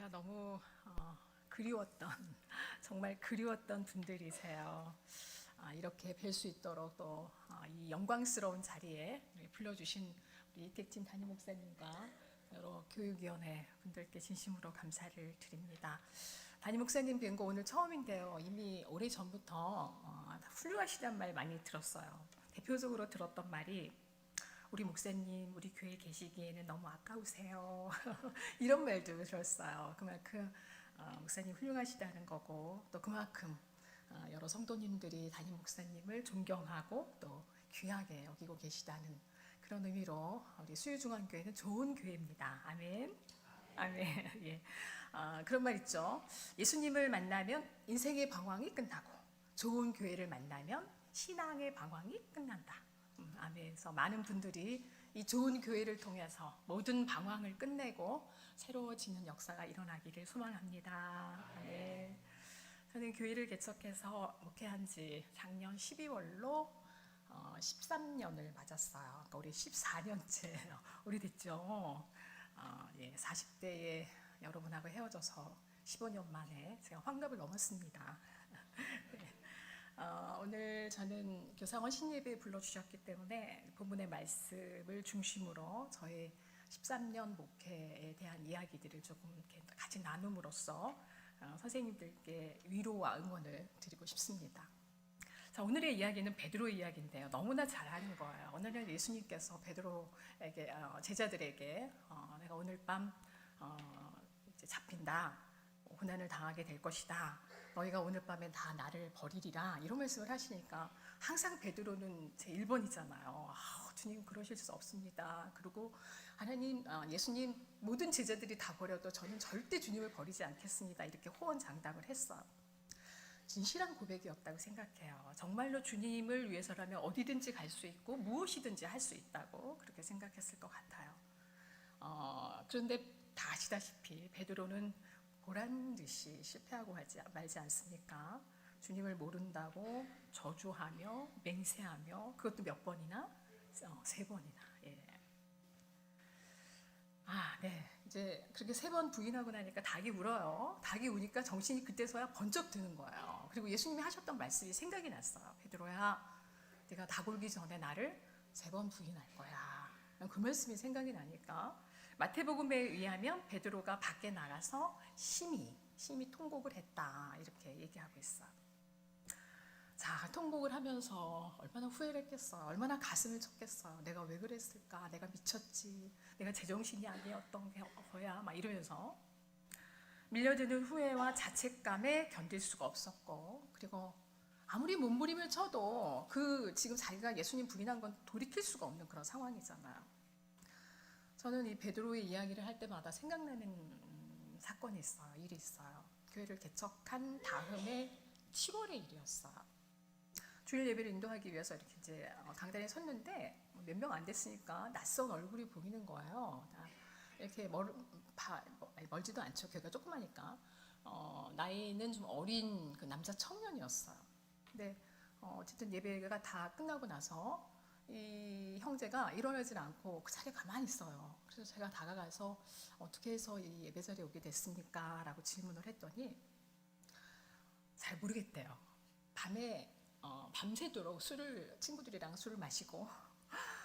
제가 너무 그리웠던 정말 그리웠던 분들이세요. 이렇게 뵐 수 있도록 또 이 영광스러운 자리에 불러주신 우리 이택진 담임 목사님과 여러 교육위원회 분들께 진심으로 감사를 드립니다. 담임 목사님 뵌 거 오늘 처음인데요. 이미 오래 전부터 훌륭하시다는 말 많이 들었어요. 대표적으로 들었던 말이 우리 목사님 우리 교회에 계시기에는 너무 아까우세요. 이런 말도 들었어요. 그만큼 목사님 훌륭하시다는 거고 또 그만큼 여러 성도님들이 담임 목사님을 존경하고 또 귀하게 여기고 계시다는 그런 의미로 우리 수유중앙교회는 좋은 교회입니다. 아멘. 아멘. 예. 그런 말 있죠. 예수님을 만나면 인생의 방황이 끝나고 좋은 교회를 만나면 신앙의 방황이 끝난다. 아멘. 그래서 많은 분들이 이 좋은 교회를 통해서 모든 방황을 끝내고 새로워지는 역사가 일어나기를 소망합니다. 아멘. 저는 교회를 개척해서 목회한 지 작년 12월로 13년을 맞았어요. 그러니까 우리 14년째 오래됐죠. 40대에 여러분하고 헤어져서 15년 만에 제가 환갑을 넘었습니다. 오늘 저는 교사원 신예배에 불러주셨기 때문에 본문의 말씀을 중심으로 저의 13년 목회에 대한 이야기들을 조금 이렇게 같이 나눔으로써 선생님들께 위로와 응원을 드리고 싶습니다. 자, 오늘의 이야기는 베드로의 이야기인데요. 너무나 잘 아는 거예요. 오늘은 예수님께서 베드로에게 제자들에게 내가 오늘 밤 이제 잡힌다. 고난을 당하게 될 것이다. 너희가 오늘 밤에 다 나를 버리리라. 이런 말씀을 하시니까 항상 베드로는 제 1번이잖아요. 주님 그러실 수 없습니다. 그리고 하나님, 예수님 모든 제자들이 다 버려도 저는 절대 주님을 버리지 않겠습니다. 이렇게 호언장담을 했어요. 진실한 고백이었다고 생각해요. 정말로 주님을 위해서라면 어디든지 갈 수 있고 무엇이든지 할 수 있다고 그렇게 생각했을 것 같아요. 그런데 다 아시다시피 베드로는 보란 듯이 실패하고 말지 않습니까? 주님을 모른다고 저주하며 맹세하며 그것도 몇 번이나? 3번이나. 예. 네. 이제 그렇게 3번 부인하고 나니까 닭이 울어요. 닭이 우니까 정신이 그때서야 번쩍 드는 거예요. 그리고 예수님이 하셨던 말씀이 생각이 났어요. 베드로야, 네가 닭 울기 전에 나를 3번 부인할 거야. 그 말씀이 생각이 나니까 마태복음에 의하면 베드로가 밖에 나가서 심히 통곡을 했다. 이렇게 얘기하고 있어요. 자, 통곡을 하면서 얼마나 후회를 했겠어요. 얼마나 가슴을 쳤겠어요. 내가 왜 그랬을까? 내가 미쳤지. 내가 제정신이 아니었던 거야. 막 이러면서 밀려드는 후회와 자책감에 견딜 수가 없었고, 그리고 아무리 몸부림을 쳐도 지금 자기가 예수님 부인한 건 돌이킬 수가 없는 그런 상황이잖아요. 저는 이 베드로의 이야기를 할 때마다 생각나는 사건이 있어요. 일이 있어요. 교회를 개척한 다음에 7월의 일이었어요. 주일 예배를 인도하기 위해서 이렇게 이제 강단에 섰는데 몇 명 안 됐으니까 낯선 얼굴이 보이는 거예요. 이렇게 멀지도 않죠. 교회가 조그마니까. 나이는 좀 어린 그 남자 청년이었어요. 근데 어쨌든 예배가 다 끝나고 나서 이 형제가 일어나질 않고 그 자리에 가만히 있어요. 그래서 제가 다가가서 어떻게 해서 이 예배 자리에 오게 됐습니까? 라고 질문을 했더니 잘 모르겠대요. 밤새도록 친구들이랑 술을 마시고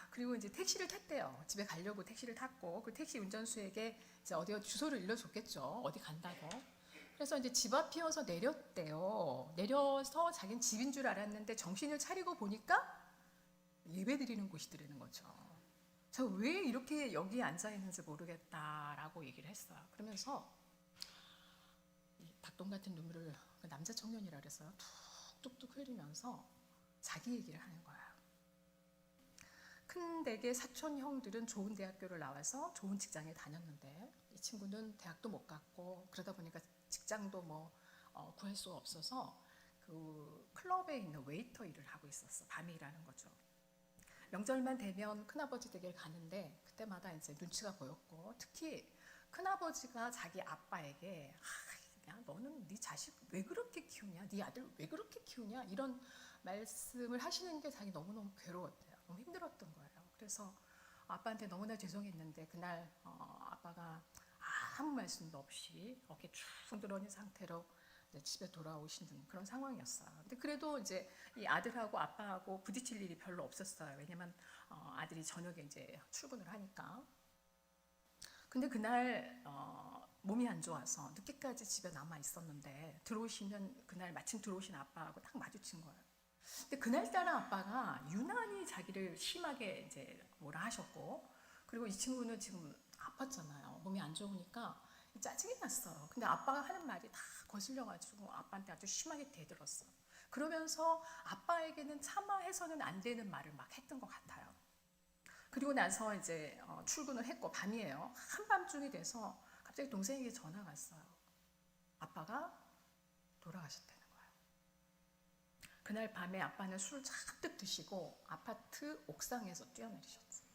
그리고 이제 택시를 탔대요. 집에 가려고 택시를 탔고 그 택시 운전수에게 이제 어디 주소를 일러줬겠죠. 어디 간다고. 그래서 이제 집 앞이어서 내렸대요. 내려서 자기는 집인 줄 알았는데 정신을 차리고 보니까 예배 드리는 곳이더라는 거죠. 제가 왜 이렇게 여기에 앉아 있는지 모르겠다라고 얘기를 했어요. 그러면서 닭똥 같은 눈물을 그 남자 청년이라 그래서요. 뚝뚝뚝 흘리면서 자기 얘기를 하는 거예요. 큰 댁의 사촌 형들은 좋은 대학교를 나와서 좋은 직장에 다녔는데 이 친구는 대학도 못 갔고 그러다 보니까 직장도 구할 수가 없어서 그 클럽에 있는 웨이터 일을 하고 있었어. 밤에 일하는 거죠. 명절만 되면 큰아버지 댁에 가는데 그때마다 이제 눈치가 보였고 특히 큰아버지가 자기 아빠에게 야, 너는 네 자식 왜 그렇게 키우냐? 네 아들 왜 그렇게 키우냐? 이런 말씀을 하시는 게 자기 너무너무 괴로웠대요. 너무 힘들었던 거예요. 그래서 아빠한테 너무나 죄송했는데 그날 아빠가 아무 말씀도 없이 어깨 쭉 늘어진 상태로 집에 돌아오시는 그런 상황이었어요. 근데 그래도 이제 이 아들하고 아빠하고 부딪힐 일이 별로 없었어요. 왜냐면 아들이 저녁에 이제 출근을 하니까. 근데 그날 몸이 안 좋아서 늦게까지 집에 남아 있었는데 들어오시면 그날 마침 들어오신 아빠하고 딱 마주친 거예요. 근데 그날따라 아빠가 유난히 자기를 심하게 이제 뭐라 하셨고, 그리고 이 친구는 지금 아팠잖아요. 몸이 안 좋으니까 짜증이 났어요. 근데 아빠가 하는 말이 다 거슬려가지고 아빠한테 아주 심하게 대들었어요. 그러면서 아빠에게는 차마 해서는 안 되는 말을 막 했던 것 같아요. 그리고 나서 이제 출근을 했고 밤이에요. 한밤중이 돼서 갑자기 동생에게 전화가 왔어요. 아빠가 돌아가셨다는 거예요. 그날 밤에 아빠는 술을 잔뜩 드시고 아파트 옥상에서 뛰어내리셨어요.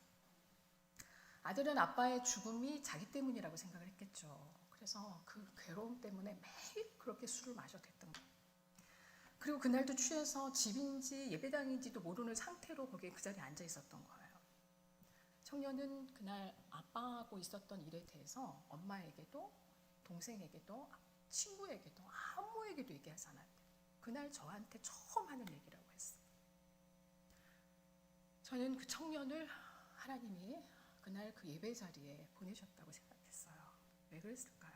아들은 아빠의 죽음이 자기 때문이라고 생각을 했겠죠. 그래서 그 괴로움 때문에 매일 그렇게 술을 마셔댔던 거예요. 그리고 그날도 취해서 집인지 예배당인지도 모르는 상태로 거기에 그 자리에 앉아 있었던 거예요. 청년은 그날 아빠하고 있었던 일에 대해서 엄마에게도 동생에게도 친구에게도 아무에게도 얘기하지 않았대요. 그날 저한테 처음 하는 얘기라고 했어요. 저는 그 청년을 하나님이 그날 그 예배 자리에 보내셨다고 생각했어요. 왜 그랬을까요?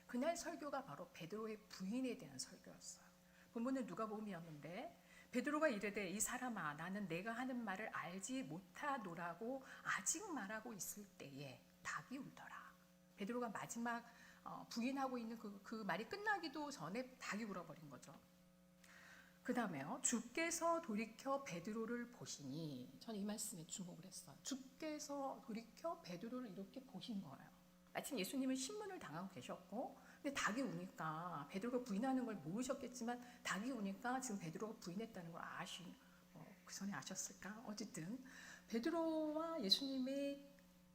그날 설교가 바로 베드로의 부인에 대한 설교였어요. 본문은 누가복음이었는데 베드로가 이르되 이 사람아 나는 내가 하는 말을 알지 못하노라고 아직 말하고 있을 때에 닭이 울더라. 베드로가 마지막 부인하고 있는 그 말이 끝나기도 전에 닭이 울어버린 거죠. 그 다음에요. 주께서 돌이켜 베드로를 보시니, 저는 이 말씀에 주목을 했어요. 주께서 돌이켜 베드로를 이렇게 보신 거예요. 마침 예수님은 신문을 당하고 계셨고, 근데 닭이 우니까 베드로가 부인하는 걸 모르셨겠지만 닭이 우니까 지금 베드로가 부인했다는 걸 그 전에 아셨을까? 어쨌든 베드로와 예수님의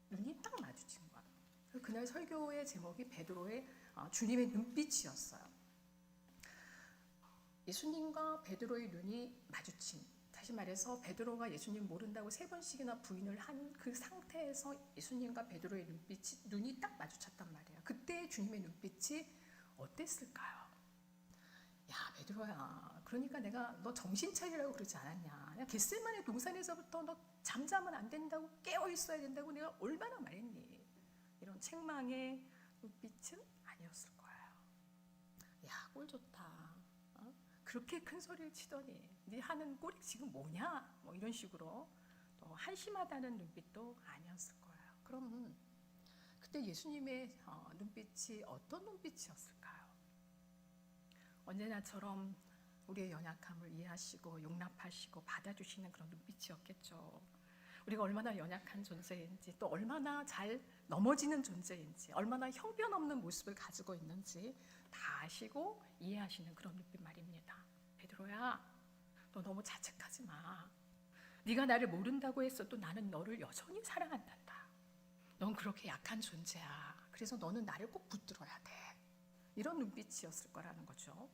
눈이 딱 마주친 거예요. 그날 설교의 제목이 베드로의 주님의 눈빛이었어요. 예수님과 베드로의 눈이 마주친, 다시 말해서 베드로가 예수님 모른다고 3번씩이나 부인을 한 그 상태에서 예수님과 베드로의 눈이 딱 마주쳤단 말이에요. 그때 주님의 눈빛이 어땠을까요? 야 베드로야, 그러니까 내가 너 정신 차리라고 그러지 않았냐. 내가 겟세마네 동산에서부터 너 잠자면 안 된다고, 깨어 있어야 된다고 내가 얼마나 말했니. 이런 책망의 눈빛은 아니었을 거예요. 야 꼴 좋다. 그렇게 큰 소리를 치더니 네 하는 꼴이 지금 뭐냐? 뭐 이런 식으로 또 한심하다는 눈빛도 아니었을 거예요. 그럼 그때 예수님의 눈빛이 어떤 눈빛이었을까요? 언제나처럼 우리의 연약함을 이해하시고 용납하시고 받아주시는 그런 눈빛이었겠죠. 우리가 얼마나 연약한 존재인지, 또 얼마나 잘 넘어지는 존재인지, 얼마나 형편없는 모습을 가지고 있는지 다 아시고 이해하시는 그런 눈빛 말입니다. 베드로야, 너 너무 자책하지 마. 네가 나를 모른다고 했어도 나는 너를 여전히 사랑한단다. 넌 그렇게 약한 존재야. 그래서 너는 나를 꼭 붙들어야 돼. 이런 눈빛이었을 거라는 거죠.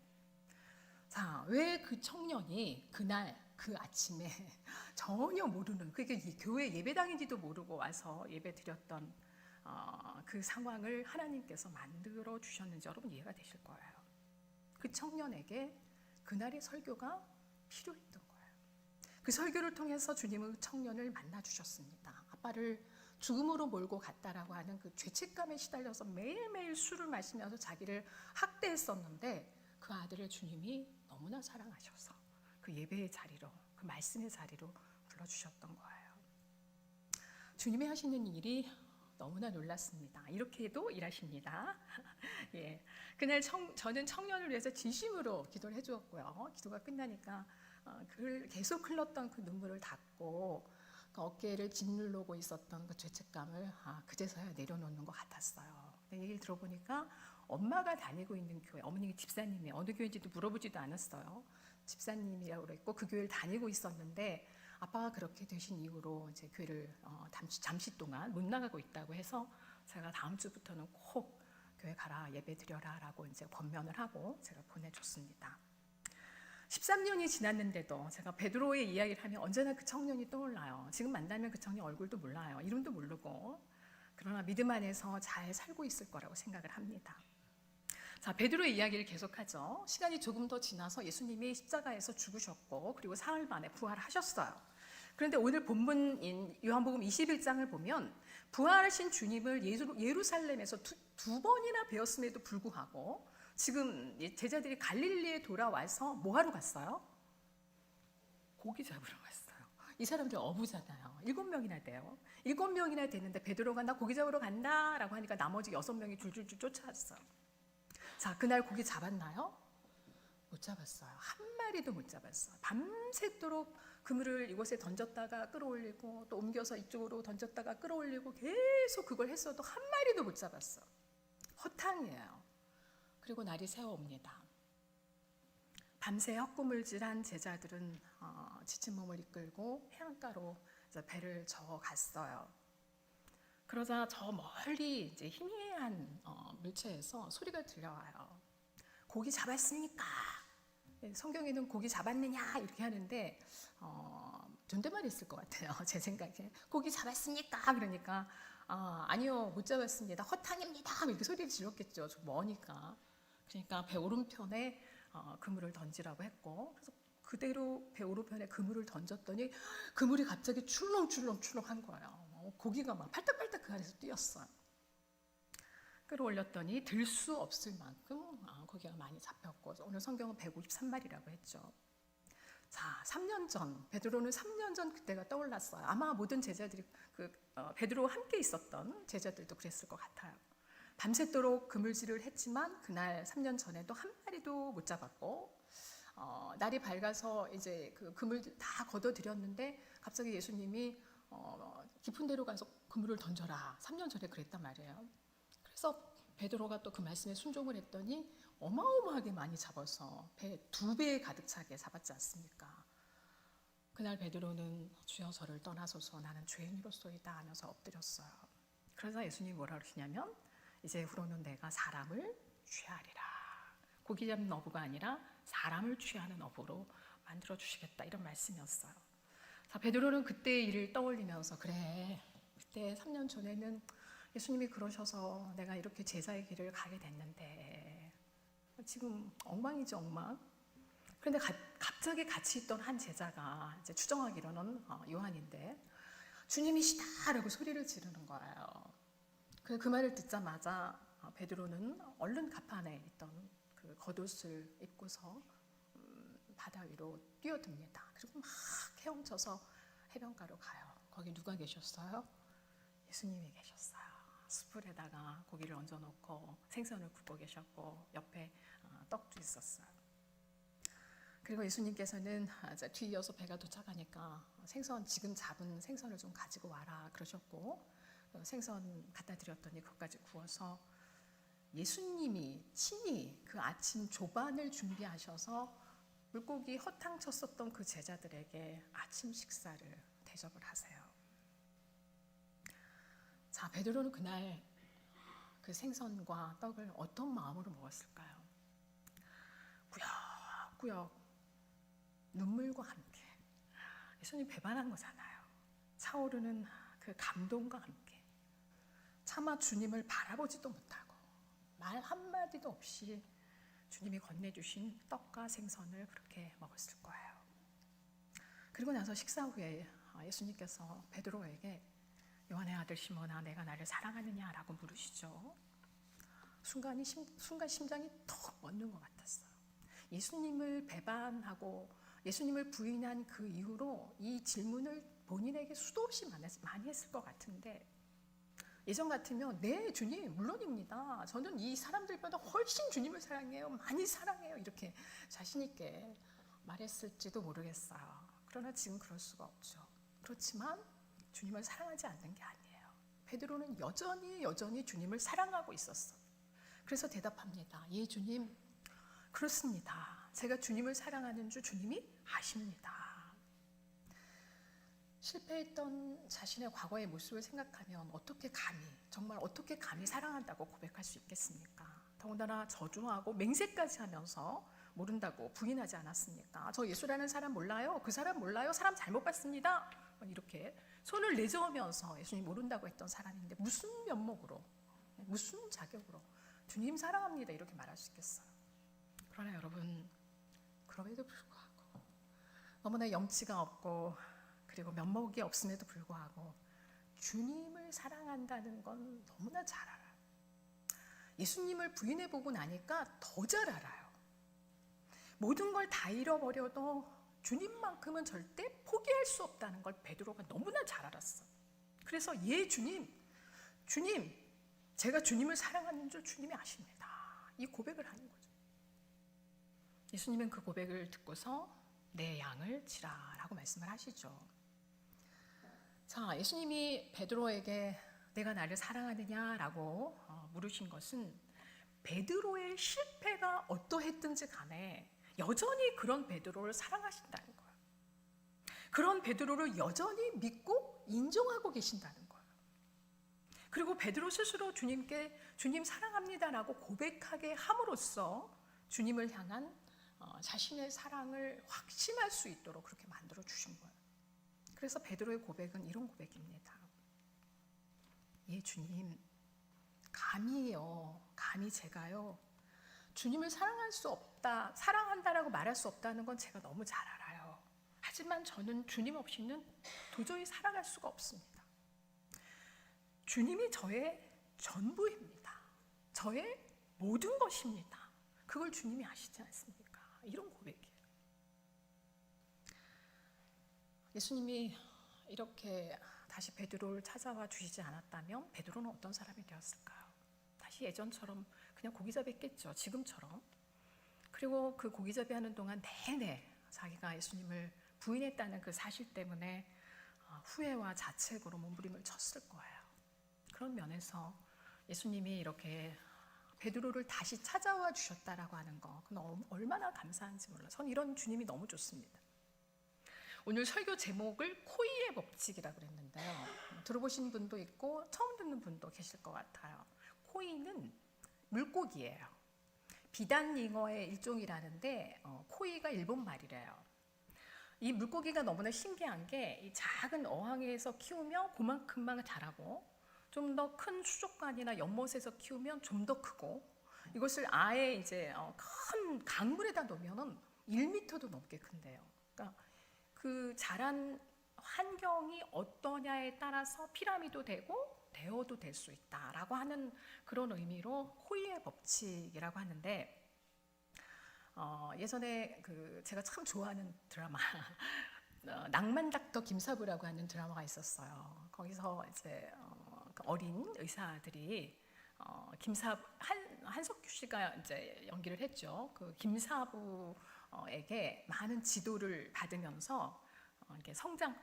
자, 왜 그 청년이 그날 그 아침에 전혀 모르는, 그게 교회 예배당인지도 모르고 와서 예배 드렸던 그 상황을 하나님께서 만들어 주셨는지 여러분 이해가 되실 거예요. 그 청년에게 그날의 설교가 필요했던 거예요. 그 설교를 통해서 주님은 청년을 만나 주셨습니다. 아빠를 죽음으로 몰고 갔다라고 하는 그 죄책감에 시달려서 매일매일 술을 마시면서 자기를 학대했었는데 그 아들을 주님이 너무나 사랑하셔서 그 예배의 자리로, 그 말씀의 자리로 불러주셨던 거예요. 주님이 하시는 일이 너무나 놀랐습니다. 이렇게도 일하십니다. 예, 그날 저는 청년을 위해서 진심으로 기도를 해주었고요. 기도가 끝나니까 계속 흘렀던 그 눈물을 닦고 그 어깨를 짓누르고 있었던 그 죄책감을 그제서야 내려놓는 것 같았어요. 얘기를 들어보니까 엄마가 다니고 있는 교회, 어머니가 집사님이 어느 교회인지도 물어보지도 않았어요. 집사님이라고 그랬고 그 교회를 다니고 있었는데 아빠가 그렇게 되신 이후로 이제 교회를 잠시 동안 못 나가고 있다고 해서 제가 다음 주부터는 꼭 교회 가라, 예배 드려라라고 이제 권면을 하고 제가 보내줬습니다. 13년이 지났는데도 제가 베드로의 이야기를 하면 언제나 그 청년이 떠올라요. 지금 만나면 그 청년 얼굴도 몰라요. 이름도 모르고. 그러나 믿음 안에서 잘 살고 있을 거라고 생각을 합니다. 자, 베드로의 이야기를 계속하죠. 시간이 조금 더 지나서 예수님이 십자가에서 죽으셨고 그리고 사흘 만에 부활하셨어요. 그런데 오늘 본문인 요한복음 21장을 보면 부활하신 주님을 예루살렘에서 두 번이나 뵈었음에도 불구하고 지금 제자들이 갈릴리에 돌아와서 뭐 하러 갔어요? 고기 잡으러 갔어요. 이 사람들 어부잖아요. 7명이나 돼요. 7명이나 됐는데 베드로가 나 고기 잡으러 간다라고 하니까 나머지 6명이 줄줄줄 쫓아왔어요. 자, 그날 고기 잡았나요? 못 잡았어요. 한 마리도 못 잡았어요. 밤새도록 그물을 이곳에 던졌다가 끌어올리고 또 옮겨서 이쪽으로 던졌다가 끌어올리고 계속 그걸 했어도 한 마리도 못 잡았어요. 허탕이에요. 그리고 날이 새어옵니다. 밤새 헛구물질한 제자들은 지친 몸을 이끌고 해안가로 배를 저어 갔어요. 그러자 저 멀리 이제 희미한 물체에서 소리가 들려와요. 고기 잡았습니까? 성경에는 고기 잡았느냐 이렇게 하는데 존댓말이 있을 것 같아요. 제 생각에 고기 잡았습니까? 그러니까 아니요 못 잡았습니다. 허탕입니다. 이렇게 소리를 질렀겠죠. 좀 머니까. 그러니까 배 오른편에 그물을 던지라고 했고 그래서 그대로 배 오른편에 그물을 던졌더니 그물이 갑자기 출렁출렁한 거예요. 고기가 막 팔딱팔딱 그 안에서 뛰었어요. 끌어올렸더니 들 수 없을 만큼 고기가 많이 잡혔고 오늘 성경은 153마리라고 했죠. 자, 3년 전 베드로는 3년 전 그때가 떠올랐어요. 아마 모든 제자들이 베드로와 함께 있었던 제자들도 그랬을 것 같아요. 밤새도록 그물질을 했지만 그날 3년 전에도 한 마리도 못 잡았고 날이 밝아서 이제 그 그물 다 걷어들였는데 갑자기 예수님이 깊은 데로 가서 그물을 던져라. 3년 전에 그랬단 말이에요. 그래서 베드로가 또 그 말씀에 순종을 했더니 어마어마하게 많이 잡아서 배 2배 가득 차게 잡았지 않습니까? 그날 베드로는 주여 저를 떠나소서 나는 죄인으로소이다 하면서 엎드렸어요. 그러자 예수님이 뭐라 그러시냐면 이제 후로는 내가 사람을 취하리라. 고기 잡는 어부가 아니라 사람을 취하는 어부로 만들어 주시겠다 이런 말씀이었어요. 자, 베드로는 그때의 일을 떠올리면서 그래 그때 3년 전에는 예수님이 그러셔서 내가 이렇게 제자의 길을 가게 됐는데 지금 엉망이죠 엉망. 그런데 갑자기 같이 있던 한 제자가 이제 추정하기로는 요한인데 주님이시다라고 소리를 지르는 거예요. 그 말을 듣자마자 베드로는 얼른 갑판에 있던 그 겉옷을 입고서 바다 위로 뛰어듭니다. 그리고 막 헤엄쳐서 해변가로 가요. 거기 누가 계셨어요? 예수님이 계셨어요. 숯불에다가 고기를 얹어놓고 생선을 굽고 계셨고 옆에 떡도 있었어요. 그리고 예수님께서는 뒤이어서 배가 도착하니까 지금 잡은 생선을 좀 가지고 와라 그러셨고 생선 갖다 드렸더니 그것까지 구워서 예수님이 친히 그 아침 조반을 준비하셔서 물고기 허탕 쳤었던 그 제자들에게 아침 식사를 대접을 하세요. 자, 베드로는 그날 그 생선과 떡을 어떤 마음으로 먹었을까요? 꾸역꾸역 눈물과 함께 예수님 배반한 거잖아요. 차오르는 그 감동과 함께 차마 주님을 바라보지도 못하고 말 한마디도 없이 주님이 건네주신 떡과 생선을 그렇게 먹었을 거예요. 그리고 나서 식사 후에 예수님께서 베드로에게 요한의 아들 시몬아 내가 나를 사랑하느냐라고 물으시죠. 순간 심장이 턱 멎는 것 같았어요. 예수님을 배반하고 예수님을 부인한 그 이후로 이 질문을 본인에게 수도 없이 많이 했을 것 같은데 예전 같으면 네 주님 물론입니다. 저는 이 사람들보다 훨씬 주님을 사랑해요. 많이 사랑해요. 이렇게 자신 있게 말했을지도 모르겠어요. 그러나 지금 그럴 수가 없죠. 그렇지만 주님을 사랑하지 않는 게 아니에요. 베드로는 여전히 주님을 사랑하고 있었어요. 그래서 대답합니다. 예 주님 그렇습니다. 제가 주님을 사랑하는 줄 주님이 아십니다. 실패했던 자신의 과거의 모습을 생각하면 정말 어떻게 감히 사랑한다고 고백할 수 있겠습니까? 더군다나 저주하고 맹세까지 하면서 모른다고 부인하지 않았습니까? 저 예수라는 사람 몰라요? 그 사람 몰라요? 사람 잘못 봤습니다. 이렇게 손을 내저으면서 예수님 모른다고 했던 사람인데 무슨 면목으로, 무슨 자격으로 주님 사랑합니다 이렇게 말할 수 있겠어요? 그러나 여러분, 그럼에도 불구하고 너무나 염치가 없고 그리고 면목이 없음에도 불구하고 주님을 사랑한다는 건 너무나 잘 알아요. 예수님을 부인해보고 나니까 더 잘 알아요. 모든 걸 다 잃어버려도 주님만큼은 절대 포기할 수 없다는 걸 베드로가 너무나 잘 알았어. 그래서 예 주님, 제가 주님을 사랑하는 줄 주님이 아십니다. 이 고백을 하는 거죠. 예수님은 그 고백을 듣고서 내 양을 치라라고 말씀을 하시죠. 자, 예수님이 베드로에게 내가 나를 사랑하느냐라고 물으신 것은 베드로의 실패가 어떠했든지 간에 여전히 그런 베드로를 사랑하신다는 거예요. 그런 베드로를 여전히 믿고 인정하고 계신다는 거예요. 그리고 베드로 스스로 주님께 주님 사랑합니다라고 고백하게 함으로써 주님을 향한 자신의 사랑을 확신할 수 있도록 그렇게 만들어 주신 거예요. 그래서 베드로의 고백은 이런 고백입니다. 예 주님, 감히 제가요 주님을 사랑할 수 없다, 사랑한다라고 말할 수 없다는 건 제가 너무 잘 알아요. 하지만 저는 주님 없이는 도저히 살아갈 수가 없습니다. 주님이 저의 전부입니다. 저의 모든 것입니다. 그걸 주님이 아시지 않습니까? 이런 고백이에요. 예수님이 이렇게 다시 베드로를 찾아와 주시지 않았다면 베드로는 어떤 사람이 되었을까요? 다시 예전처럼 그냥 고기잡이했겠죠. 지금처럼. 그리고 그 고기잡이 하는 동안 내내 자기가 예수님을 부인했다는 그 사실 때문에 후회와 자책으로 몸부림을 쳤을 거예요. 그런 면에서 예수님이 이렇게 베드로를 다시 찾아와 주셨다라고 하는 거, 그건 얼마나 감사한지 몰라요. 전 이런 주님이 너무 좋습니다. 오늘 설교 제목을 코이의 법칙이라고 그랬는데요. 들어보신 분도 있고 처음 듣는 분도 계실 것 같아요. 코이는 물고기예요. 비단잉어의 일종이라는데 코이가 일본 말이래요. 이 물고기가 너무나 신기한 게 이 작은 어항에서 키우면 그만큼만 자라고 좀 더 큰 수족관이나 연못에서 키우면 좀 더 크고 이것을 아예 이제 큰 강물에다 놓으면 1m도 넘게 큰대요. 그러니까 그 자란 환경이 어떠냐에 따라서 피라미도 되고 대어도 될 수 있다라고 하는 그런 의미로 코이의 법칙이라고 하는데 예전에 제가 참 좋아하는 드라마 낭만 닥터 김사부라고 하는 드라마가 있었어요. 거기서 이제 어린 의사들이 한석규 씨가 이제 연기를 했죠. 그 김사부에게 많은 지도를 받으면서 이렇게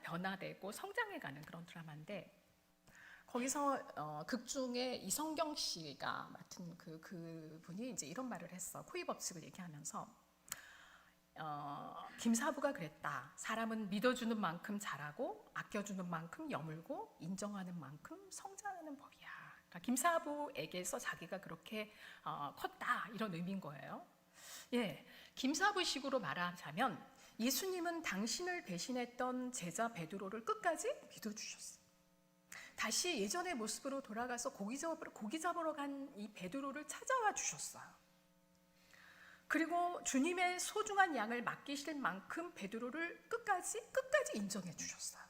변화되고 성장해가는 그런 드라마인데 거기서 극 중에 이성경 씨가 맡은 그분이 이제 이런 말을 했어. 코이 법칙을 얘기하면서 김사부가 그랬다. 사람은 믿어주는 만큼 잘하고 아껴주는 만큼 여물고 인정하는 만큼 성장하는 법이야. 그러니까 김사부에게서 자기가 그렇게 컸다 이런 의미인 거예요. 예, 김사부식으로 말하자면 예수님은 당신을 배신했던 제자 베드로를 끝까지 믿어주셨어요. 다시 예전의 모습으로 돌아가서 고기 잡으러 간 이 베드로를 찾아와 주셨어요. 그리고 주님의 소중한 양을 맡기실 만큼 베드로를 끝까지 인정해 주셨어요.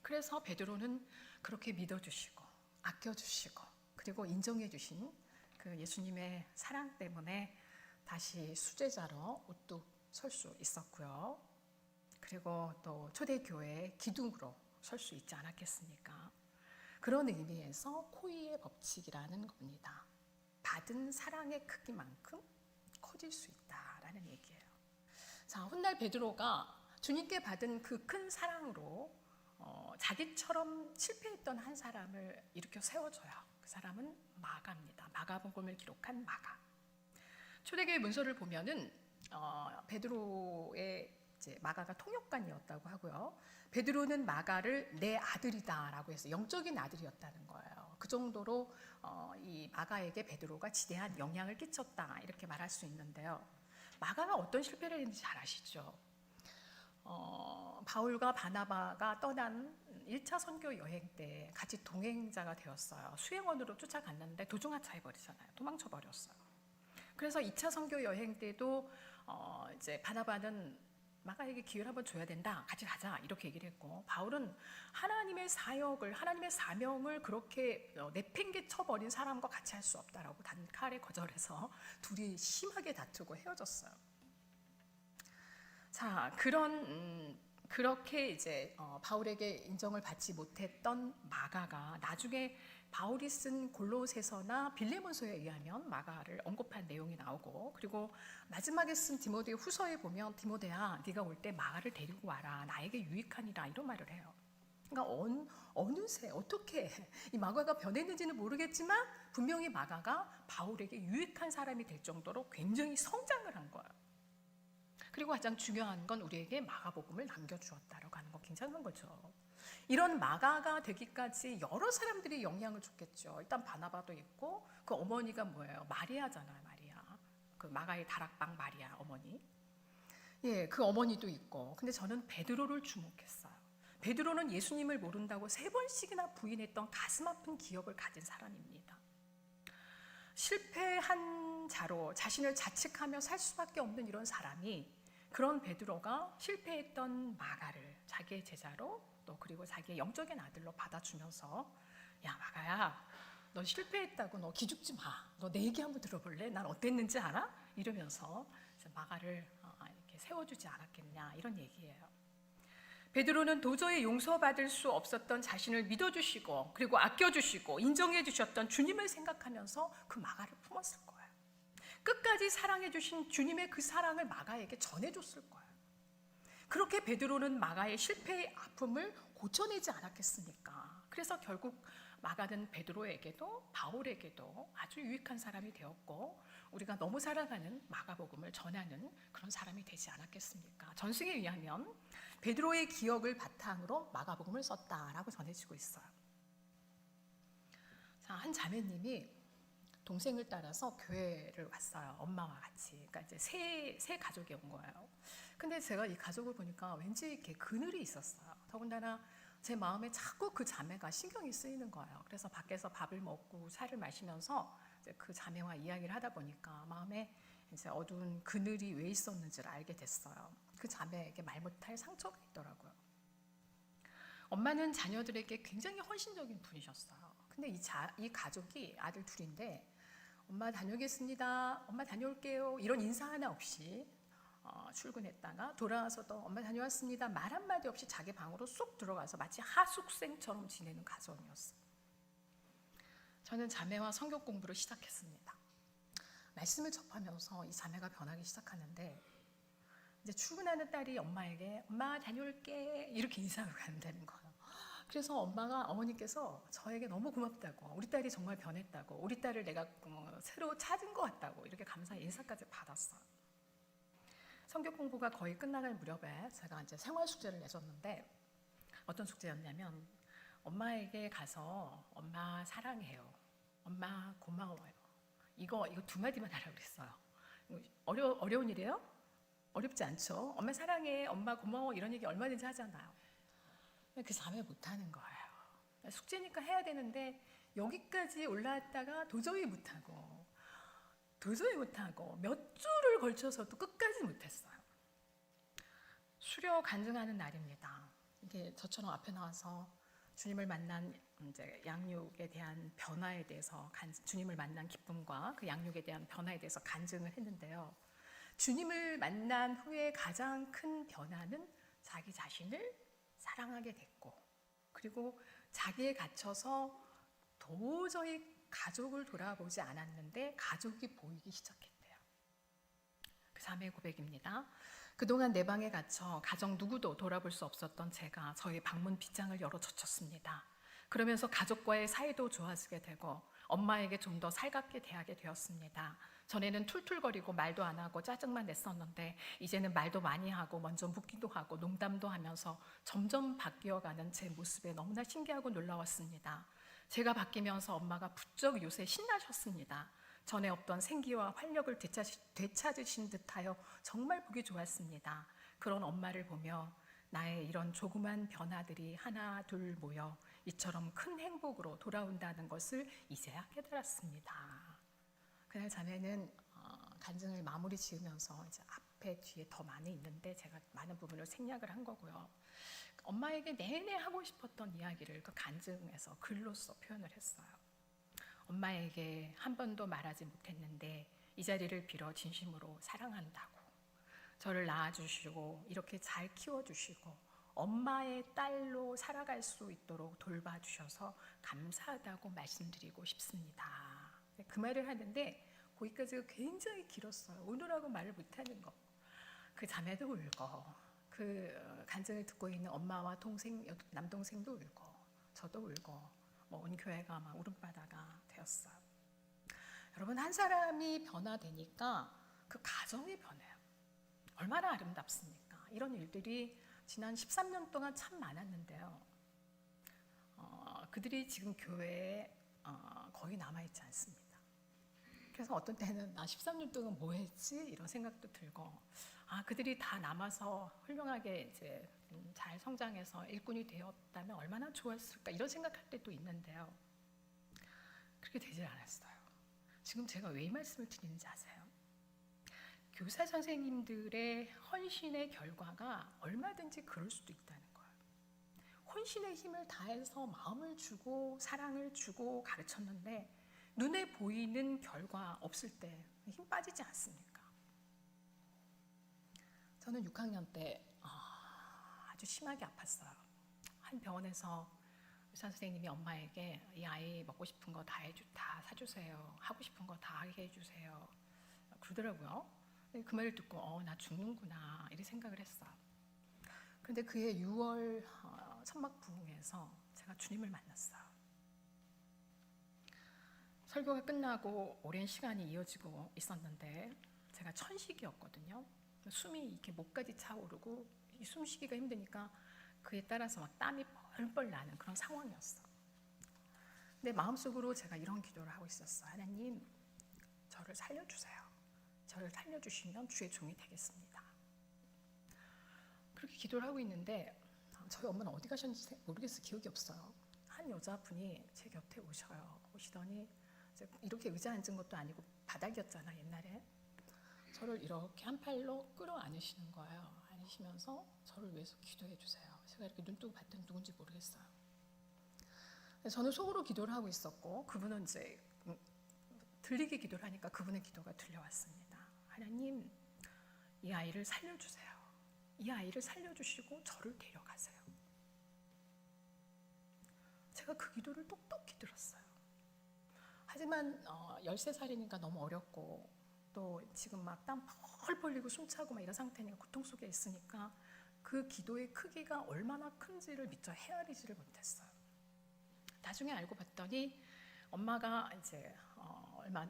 그래서 베드로는 그렇게 믿어주시고 아껴주시고 그리고 인정해 주신 그 예수님의 사랑 때문에 다시 수제자로 우뚝 설 수 있었고요. 그리고 또 초대교회의 기둥으로 설 수 있지 않았겠습니까? 그런 의미에서 코이의 법칙이라는 겁니다. 받은 사랑의 크기만큼 커질 수 있다라는 얘기예요. 자, 훗날 베드로가 주님께 받은 그 큰 사랑으로 자기처럼 실패했던 한 사람을 일으켜 세워줘요. 그 사람은 마가입니다. 마가복음을 기록한 마가. 초대교회 문서를 보면은 베드로의 이제 마가가 통역관이었다고 하고요. 베드로는 마가를 내 아들이다라고 해서 영적인 아들이었다는 거예요. 그 정도로 이 마가에게 베드로가 지대한 영향을 끼쳤다 이렇게 말할 수 있는데요. 마가가 어떤 실패를 했는지 잘 아시죠? 바울과 바나바가 떠난 1차 선교 여행 때 같이 동행자가 되었어요. 수행원으로 쫓아갔는데 도중하차해 버리잖아요. 도망쳐 버렸어요. 그래서 2차 선교 여행 때도 이제 바나바는 마가에게 기회를 한번 줘야 된다. 같이 가자. 이렇게 얘기를 했고, 바울은 하나님의 사역을, 하나님의 사명을 그렇게 내팽개쳐 버린 사람과 같이 할 수 없다라고 단칼에 거절해서 둘이 심하게 다투고 헤어졌어요. 자, 그렇게 이제 바울에게 인정을 받지 못했던 마가가 나중에 바울이 쓴 골로새서나 빌레몬서에 의하면 마가를 언급한 내용이 나오고, 그리고 마지막에 쓴 디모데 후서에 보면 디모데야 네가 올 때 마가를 데리고 와라 나에게 유익하니라 이런 말을 해요. 그러니까 어느새 어떻게 이 마가가 변했는지는 모르겠지만 분명히 마가가 바울에게 유익한 사람이 될 정도로 굉장히 성장을 한 거예요. 그리고 가장 중요한 건 우리에게 마가복음을 남겨주었다라고 하는 거 굉장한 거죠. 이런 마가가 되기까지 여러 사람들이 영향을 줬겠죠. 일단 바나바도 있고, 그 어머니가 뭐예요? 마리아잖아요, 마리아. 그 마가의 다락방 마리아 어머니. 예, 그 어머니도 있고. 근데 저는 베드로를 주목했어요. 베드로는 예수님을 모른다고 3번씩이나 부인했던 가슴 아픈 기억을 가진 사람입니다. 실패한 자로 자신을 자책하며 살 수밖에 없는 이런 사람이, 그런 베드로가 실패했던 마가를 자기의 제자로, 또 그리고 자기의 영적인 아들로 받아주면서, 야 마가야 너 실패했다고 너 기죽지 마. 너 내 얘기 한번 들어볼래? 난 어땠는지 알아? 이러면서 마가를 이렇게 세워주지 않았겠냐 이런 얘기예요. 베드로는 도저히 용서받을 수 없었던 자신을 믿어주시고, 그리고 아껴주시고 인정해주셨던 주님을 생각하면서 그 마가를 품었을 거예요. 끝까지 사랑해주신 주님의 그 사랑을 마가에게 전해줬을 거예요. 그렇게 베드로는 마가의 실패의 아픔을 고쳐내지 않았겠습니까? 그래서 결국 마가는 베드로에게도 바울에게도 아주 유익한 사람이 되었고, 우리가 너무 사랑하는 마가복음을 전하는 그런 사람이 되지 않았겠습니까? 전승에 의하면 베드로의 기억을 바탕으로 마가복음을 썼다라고 전해지고 있어요. 자, 한 자매님이 동생을 따라서 교회를 왔어요. 엄마와 같이. 그러니까 이제 새 가족이 온 거예요. 근데 제가 이 가족을 보니까 왠지 이렇게 그늘이 있었어요. 더군다나 제 마음에 자꾸 그 자매가 신경이 쓰이는 거예요. 그래서 밖에서 밥을 먹고 차를 마시면서 이제 그 자매와 이야기를 하다 보니까 마음에 이제 어두운 그늘이 왜 있었는지를 알게 됐어요. 그 자매에게 말 못할 상처가 있더라고요. 엄마는 자녀들에게 굉장히 헌신적인 분이셨어요. 근데 이 가족이 아들 둘인데, 엄마 다녀오겠습니다, 엄마 다녀올게요 이런 인사 하나 없이 출근했다가 돌아와서도 엄마 다녀왔습니다 말 한마디 없이 자기 방으로 쏙 들어가서 마치 하숙생처럼 지내는 가정이었어요. 저는 자매와 성경 공부를 시작했습니다. 말씀을 접하면서 이 자매가 변하기 시작하는데, 이제 출근하는 딸이 엄마에게 엄마 다녀올게 이렇게 인사하고 간다는 거예요. 그래서 어머니께서 저에게 너무 고맙다고, 우리 딸이 정말 변했다고, 우리 딸을 내가 새로 찾은 것 같다고 이렇게 감사의 인사까지 받았어요. 성경 공부가 거의 끝나갈 무렵에 제가 이제 생활 숙제를 내줬는데, 어떤 숙제였냐면 엄마에게 가서 엄마 사랑해요, 엄마 고마워요, 이거 2마디만 하라고 그랬어요. 어려운 일이에요? 어렵지 않죠? 엄마 사랑해, 엄마 고마워 이런 얘기 얼마든지 하잖아요. 그 자매 못하는 거예요. 숙제니까 해야 되는데 여기까지 올라왔다가 도저히 못하고 몇 주를 걸쳐서도 끝까지 못했어요. 수료 간증하는 날입니다. 이게 저처럼 앞에 나와서 주님을 만난 이제 양육에 대한 변화에 대해서 주님을 만난 기쁨과 그 양육에 대한 변화에 대해서 간증을 했는데요. 주님을 만난 후에 가장 큰 변화는 자기 자신을 사랑하게 됐고, 그리고 자기에 갇혀서 도저히 가족을 돌아보지 않았는데 가족이 보이기 시작했대요. 그 자매의 고백입니다. 그동안 내 방에 갇혀 가정 누구도 돌아볼 수 없었던 제가 저희 방문 빗장을 열어 젖혔습니다. 그러면서 가족과의 사이도 좋아지게 되고 엄마에게 좀 더 살갑게 대하게 되었습니다. 전에는 툴툴거리고 말도 안 하고 짜증만 냈었는데 이제는 말도 많이 하고 먼저 묻기도 하고 농담도 하면서 점점 바뀌어가는 제 모습에 너무나 신기하고 놀라웠습니다. 제가 바뀌면서 엄마가 부쩍 요새 신나셨습니다. 전에 없던 생기와 활력을 되찾으신 듯하여 정말 보기 좋았습니다. 그런 엄마를 보며 나의 이런 조그만 변화들이 하나 둘 모여 이처럼 큰 행복으로 돌아온다는 것을 이제야 깨달았습니다. 그날 자매는 간증을 마무리 지으면서 이제 앞에 뒤에 더 많이 있는데 제가 많은 부분을 생략을 한 거고요. 엄마에게 내내 하고 싶었던 이야기를 그 간증에서 글로써 표현을 했어요. 엄마에게 한 번도 말하지 못했는데 이 자리를 빌어 진심으로 사랑한다고, 저를 낳아주시고 이렇게 잘 키워주시고 엄마의 딸로 살아갈 수 있도록 돌봐주셔서 감사하다고 말씀드리고 싶습니다. 그 말을 하는데 거기까지가 굉장히 길었어요. 오늘하고 말을 못하는 거. 그 자매도 울고 그 간증을 듣고 있는 엄마와 동생, 남동생도 울고 저도 울고 온 교회가 막 울음바다가 되었어요. 여러분, 한 사람이 변화되니까 그 가정이 변해요. 얼마나 아름답습니까? 이런 일들이 지난 13년 동안 참 많았는데요. 그들이 지금 교회에 거의 남아있지 않습니다. 그래서 어떤 때는 나 13년 동안 뭐 했지? 이런 생각도 들고, 그들이 다 남아서 훌륭하게 이제 잘 성장해서 일꾼이 되었다면 얼마나 좋았을까? 이런 생각할 때도 있는데요. 그렇게 되질 않았어요. 지금 제가 왜 이 말씀을 드리는지 아세요? 교사 선생님들의 헌신의 결과가 얼마든지 그럴 수도 있다는 거예요. 헌신의 힘을 다해서 마음을 주고 사랑을 주고 가르쳤는데 눈에 보이는 결과 없을 때 힘 빠지지 않습니까? 저는 6학년 때 아주 심하게 아팠어요. 한 병원에서 의사 선생님이 엄마에게 이 아이 먹고 싶은 거 다 사주세요. 하고 싶은 거 다 하게 해주세요. 그러더라고요. 그 말을 듣고 나 죽는구나 이렇게 생각을 했어요. 그런데 그해 6월 천막 부흥에서 제가 주님을 만났어요. 설교가 끝나고 오랜 시간이 이어지고 있었는데 제가 천식이었거든요. 숨이 이렇게 목까지 차오르고 이 숨쉬기가 힘드니까 그에 따라서 막 땀이 뻘뻘 나는 그런 상황이었어. 근데 마음속으로 제가 이런 기도를 하고 있었어요. 하나님, 저를 살려주세요. 저를 살려주시면 주의 종이 되겠습니다. 그렇게 기도를 하고 있는데 저희 엄마는 어디 가셨는지 모르겠어요. 기억이 없어요. 한 여자분이 제 곁에 오시더니 이렇게 의자 앉은 것도 아니고 바닥이었잖아 옛날에. 저를 이렇게 한 팔로 끌어안으시는 거예요. 안으시면서 저를 위해서 기도해 주세요. 제가 이렇게 눈 뜨고 봤더니 누군지 모르겠어요. 저는 속으로 기도를 하고 있었고 그분은 이제 들리게 기도를 하니까 그분의 기도가 들려왔습니다. 하나님, 이 아이를 살려주세요. 이 아이를 살려주시고 저를 데려가세요. 제가 그 기도를 똑똑히 들었어요. 하지만 13살이니까 너무 어렸고 또 지금 막 땀 펄펄 흘리고 숨차고 막 이런 상태니까 고통 속에 있으니까 그 기도의 크기가 얼마나 큰지를 미처 헤아리지를 못했어요. 나중에 알고 봤더니 엄마가 이제 얼마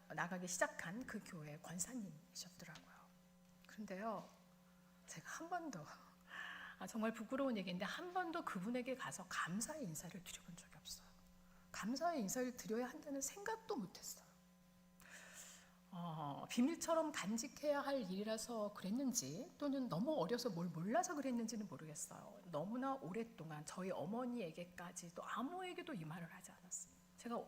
나가기 시작한 그 교회 권사님이셨더라고요. 그런데요, 제가 한 번도 정말 부끄러운 얘기인데 한 번도 그분에게 가서 감사의 인사를 드려본 적이 없어요. 감사의 인사를 드려야 한다는 생각도 못했어요. 비밀처럼 간직해야 할 일이라서 그랬는지 또는 너무 어려서 뭘 몰라서 그랬는지는 모르겠어요. 너무나 오랫동안 저희 어머니에게까지도 아무에게도 이 말을 하지 않았어요. 제가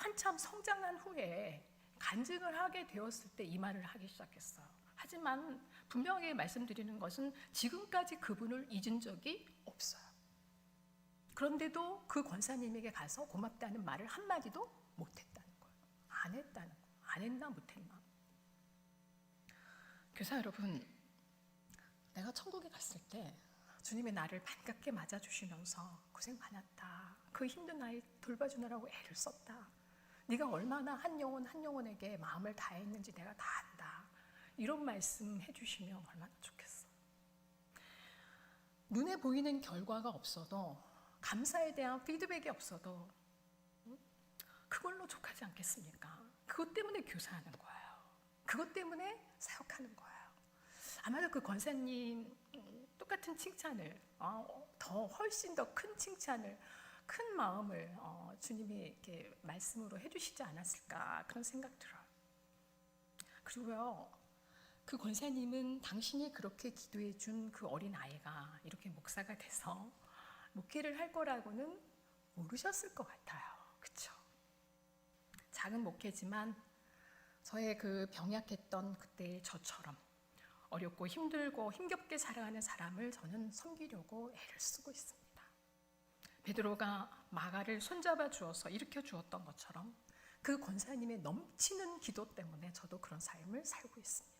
한참 성장한 후에 간증을 하게 되었을 때 이 말을 하기 시작했어요. 하지만 분명하게 말씀드리는 것은 지금까지 그분을 잊은 적이 없어요. 그런데도 그 권사님에게 가서 고맙다는 말을 한마디도 못했다는 거예요. 안 했다는 거예요. 안 했나 못했나. 교사 여러분, 내가 천국에 갔을 때 주님의 나를 반갑게 맞아주시면서 고생 많았다. 그 힘든 아이 돌봐주느라고 애를 썼다. 네가 얼마나 한 영혼에게 마음을 다했는지 내가 다 안다. 이런 말씀 해주시면 얼마나 좋겠어. 눈에 보이는 결과가 없어도 감사에 대한 피드백이 없어도 그걸로 족하지 않겠습니까? 그것 때문에 교사하는 거예요. 그것 때문에 사역하는 거예요. 아마도 그 권사님 똑같은 칭찬을 훨씬 더 큰 칭찬을 큰 마음을 주님이 이렇게 말씀으로 해주시지 않았을까 그런 생각 들어요. 그리고요, 그 권사님은 당신이 그렇게 기도해 준 그 어린 아이가 이렇게 목사가 돼서 목회를 할 거라고는 모르셨을 것 같아요. 그렇죠? 작은 목회지만 저의 그 병약했던 그때의 저처럼 어렵고 힘들고 힘겹게 살아가는 사람을 저는 섬기려고 애를 쓰고 있습니다. 베드로가 마가를 손잡아 주어서 일으켜 주었던 것처럼 그 권사님의 넘치는 기도 때문에 저도 그런 삶을 살고 있습니다.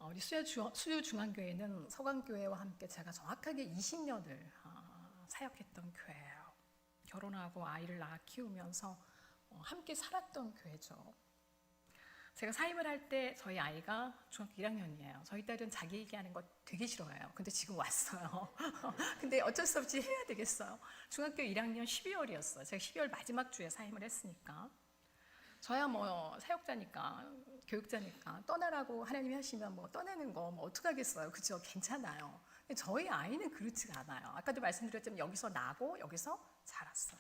우리 수유중앙교회는 서강교회와 함께 제가 정확하게 20년을 사역했던 교회예요. 결혼하고 아이를 낳아 키우면서 함께 살았던 교회죠. 제가 사임을 할 때 저희 아이가 중학교 1학년이에요. 저희 딸은 자기 얘기하는 거 되게 싫어해요. 근데 지금 왔어요. 근데 어쩔 수 없이 해야 되겠어요. 중학교 1학년 12월이었어요. 제가 12월 마지막 주에 사임을 했으니까. 저야 뭐 사역자니까, 교육자니까 떠나라고 하나님이 하시면 뭐 떠나는 거 뭐 어떡하겠어요. 그죠? 괜찮아요. 근데 저희 아이는 그렇지가 않아요. 아까도 말씀드렸지만 여기서 나고 여기서 자랐어요.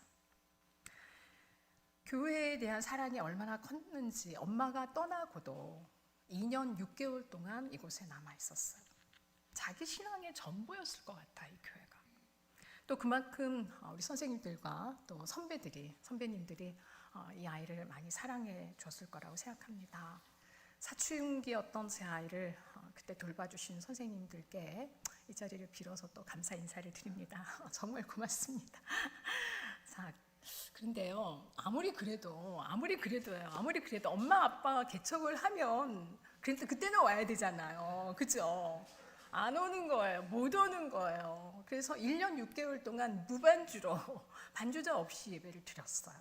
교회에 대한 사랑이 얼마나 컸는지 엄마가 떠나고도 2년 6개월 동안 이곳에 남아 있었어요. 자기 신앙의 전부였을 것 같아, 이 교회가. 또 그만큼 우리 선생님들과 또 선배님들이 이 아이를 많이 사랑해 줬을 거라고 생각합니다. 사춘기였던 제 아이를 그때 돌봐주신 선생님들께 이 자리를 빌어서 또 감사 인사를 드립니다. 정말 고맙습니다. 자, 그런데요, 아무리 그래도 엄마 아빠가 개척을 하면 그때는 와야 되잖아요. 그죠? 안 오는 거예요. 못 오는 거예요. 그래서 1년 6개월 동안 무반주로 반주자 없이 예배를 드렸어요.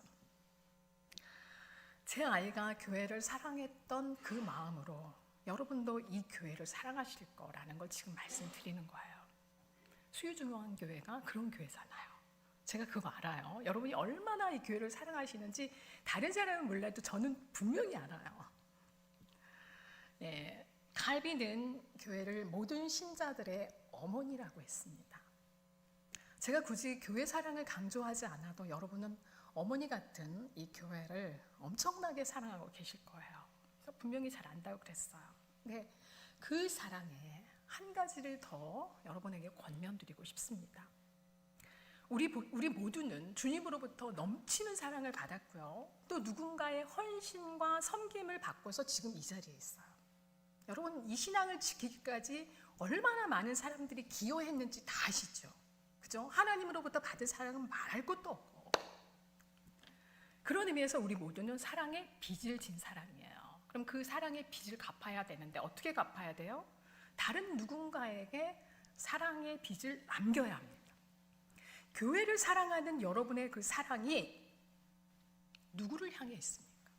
제 아이가 교회를 사랑했던 그 마음으로 여러분도 이 교회를 사랑하실 거라는 걸 지금 말씀드리는 거예요. 수유중앙교회가 그런 교회잖아요. 제가 그거 알아요. 여러분이 얼마나 이 교회를 사랑하시는지 다른 사람은 몰라도 저는 분명히 알아요. 네, 갈비는 교회를 모든 신자들의 어머니라고 했습니다. 제가 굳이 교회 사랑을 강조하지 않아도 여러분은 어머니 같은 이 교회를 엄청나게 사랑하고 계실 거예요. 분명히 잘 안다고 그랬어요. 근데 그 사랑에 한 가지를 더 여러분에게 권면드리고 싶습니다. 우리 모두는 주님으로부터 넘치는 사랑을 받았고요. 또 누군가의 헌신과 섬김을 받고서 지금 이 자리에 있어요. 여러분, 이 신앙을 지키기까지 얼마나 많은 사람들이 기여했는지 다 아시죠? 그죠? 하나님으로부터 받은 사랑은 말할 것도 없고. 그런 의미에서 우리 모두는 사랑의 빚을 진 사람이에요. 그럼 그 사랑의 빚을 갚아야 되는데 어떻게 갚아야 돼요? 다른 누군가에게 사랑의 빚을 남겨야 합니다. 교회를 사랑하는 여러분의 그 사랑이 누구를 향해 있습니까?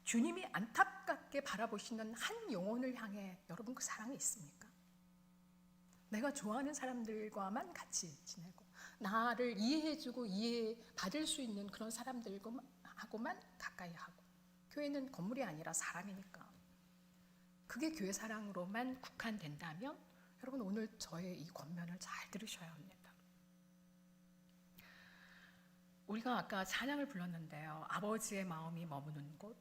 주님이 안타깝게 바라보시는 한 영혼을 향해 여러분 그 사랑이 있습니까? 내가 좋아하는 사람들과만 같이 지내고 나를 이해해주고 이해받을 수 있는 그런 사람들하고만 가까이 하고, 교회는 건물이 아니라 사람이니까 그게 교회 사랑으로만 국한된다면 여러분, 오늘 저의 이 권면을 잘 들으셔야 합니다. 우리가 아까 찬양을 불렀는데요. 아버지의 마음이 머무는 곳,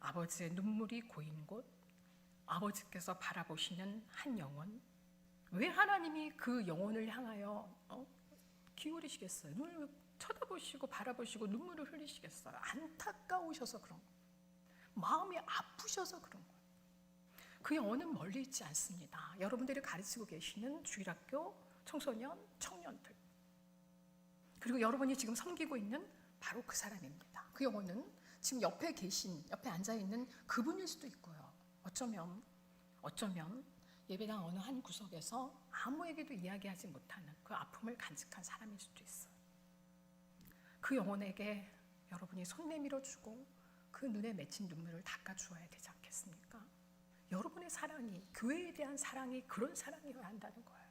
아버지의 눈물이 고인 곳, 아버지께서 바라보시는 한 영혼. 왜 하나님이 그 영혼을 향하여 기울이시겠어요? 눈을 쳐다보시고 바라보시고 눈물을 흘리시겠어요? 안타까우셔서 그런 거예요. 마음이 아프셔서 그런 거예요. 그 영혼은 멀리 있지 않습니다. 여러분들이 가르치고 계시는 주일학교 청소년, 청년들, 그리고 여러분이 지금 섬기고 있는 바로 그 사람입니다. 그 영혼은 지금 옆에 앉아있는 그분일 수도 있고요. 어쩌면 예배당 어느 한 구석에서 아무에게도 이야기하지 못하는 그 아픔을 간직한 사람일 수도 있어요. 그 영혼에게 여러분이 손 내밀어 주고 그 눈에 맺힌 눈물을 닦아주어야 되지 않겠습니까? 여러분의 사랑이, 교회에 대한 사랑이 그런 사랑이어야 한다는 거예요.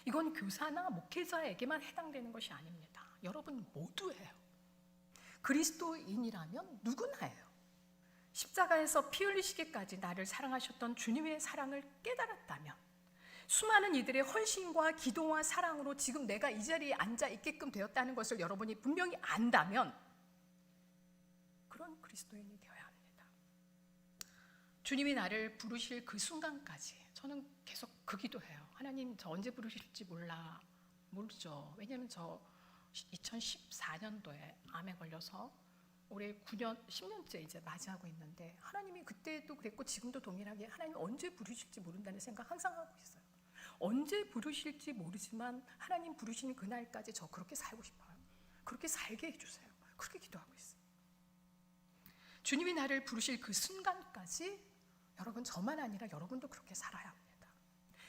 이건 교사나 목회자에게만 해당되는 것이 아닙니다. 여러분 모두예요. 그리스도인이라면 누구나예요. 십자가에서 피 흘리시기까지 나를 사랑하셨던 주님의 사랑을 깨달았다면, 수많은 이들의 헌신과 기도와 사랑으로 지금 내가 이 자리에 앉아 있게끔 되었다는 것을 여러분이 분명히 안다면 그런 그리스도인이 되어야 합니다. 주님이 나를 부르실 그 순간까지 저는 계속 그 기도해요. 하나님, 저 언제 부르실지 모르죠. 왜냐하면 저 2014년도에 암에 걸려서 올해 9년, 10년째 이제 맞이하고 있는데, 하나님이 그때도 그랬고 지금도 동일하게 하나님 언제 부르실지 모른다는 생각 항상 하고 있어요. 언제 부르실지 모르지만 하나님 부르시는 그날까지 저 그렇게 살고 싶어요. 그렇게 살게 해주세요. 그렇게 기도하고 있어요. 주님이 나를 부르실 그 순간까지 여러분, 저만 아니라 여러분도 그렇게 살아야 합니다.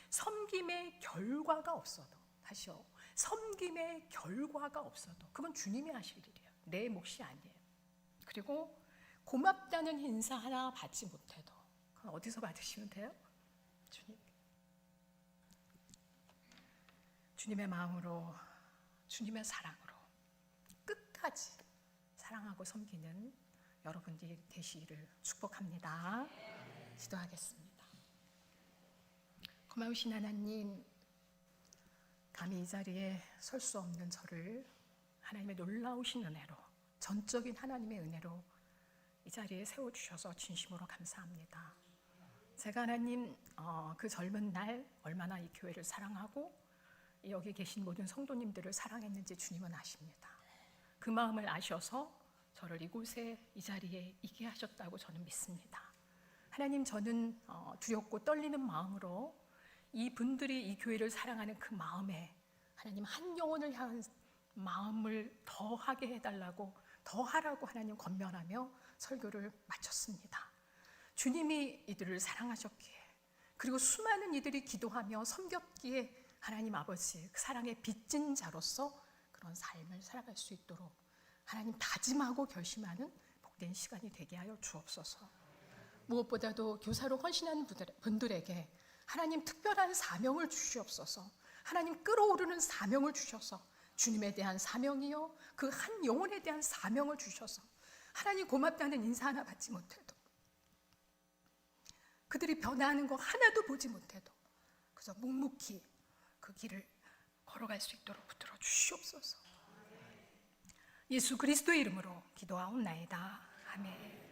섬김의 결과가 없어도, 다시요, 섬김의 결과가 없어도 그건 주님이 하실 일이에요. 내 몫이 아니에요. 그리고 고맙다는 인사 하나 받지 못해도 그건 어디서 받으시면 돼요? 주님의 마음으로, 주님의 사랑으로 끝까지 사랑하고 섬기는 여러분들이 되시기를 축복합니다. 기도하겠습니다. 고마우신 하나님, 감히 이 자리에 설 수 없는 저를 하나님의 놀라우신 은혜로, 전적인 하나님의 은혜로 이 자리에 세워주셔서 진심으로 감사합니다. 제가 하나님 그 젊은 날 얼마나 이 교회를 사랑하고 여기 계신 모든 성도님들을 사랑했는지 주님은 아십니다. 그 마음을 아셔서 저를 이곳에, 이 자리에 있게 하셨다고 저는 믿습니다. 하나님, 저는 두렵고 떨리는 마음으로 이분들이 이 교회를 사랑하는 그 마음에 하나님 한 영혼을 향한 마음을 더하게 해달라고, 더하라고 하나님 권면하며 설교를 마쳤습니다. 주님이 이들을 사랑하셨기에, 그리고 수많은 이들이 기도하며 섬겼기에 하나님 아버지, 그 사랑의 빚진 자로서 그런 삶을 살아갈 수 있도록 하나님 다짐하고 결심하는 복된 시간이 되게 하여 주옵소서. 무엇보다도 교사로 헌신하는 분들에게 하나님 특별한 사명을 주시옵소서. 하나님 끌어오르는 사명을 주셔서 주님에 대한 사명이요, 그 한 영혼에 대한 사명을 주셔서 하나님 고맙다는 인사 하나 받지 못해도, 그들이 변화하는 거 하나도 보지 못해도 그저 묵묵히 그 길을 걸어갈 수 있도록 붙들어 주시옵소서. 예수 그리스도의 이름으로 기도하옵나이다. 아멘.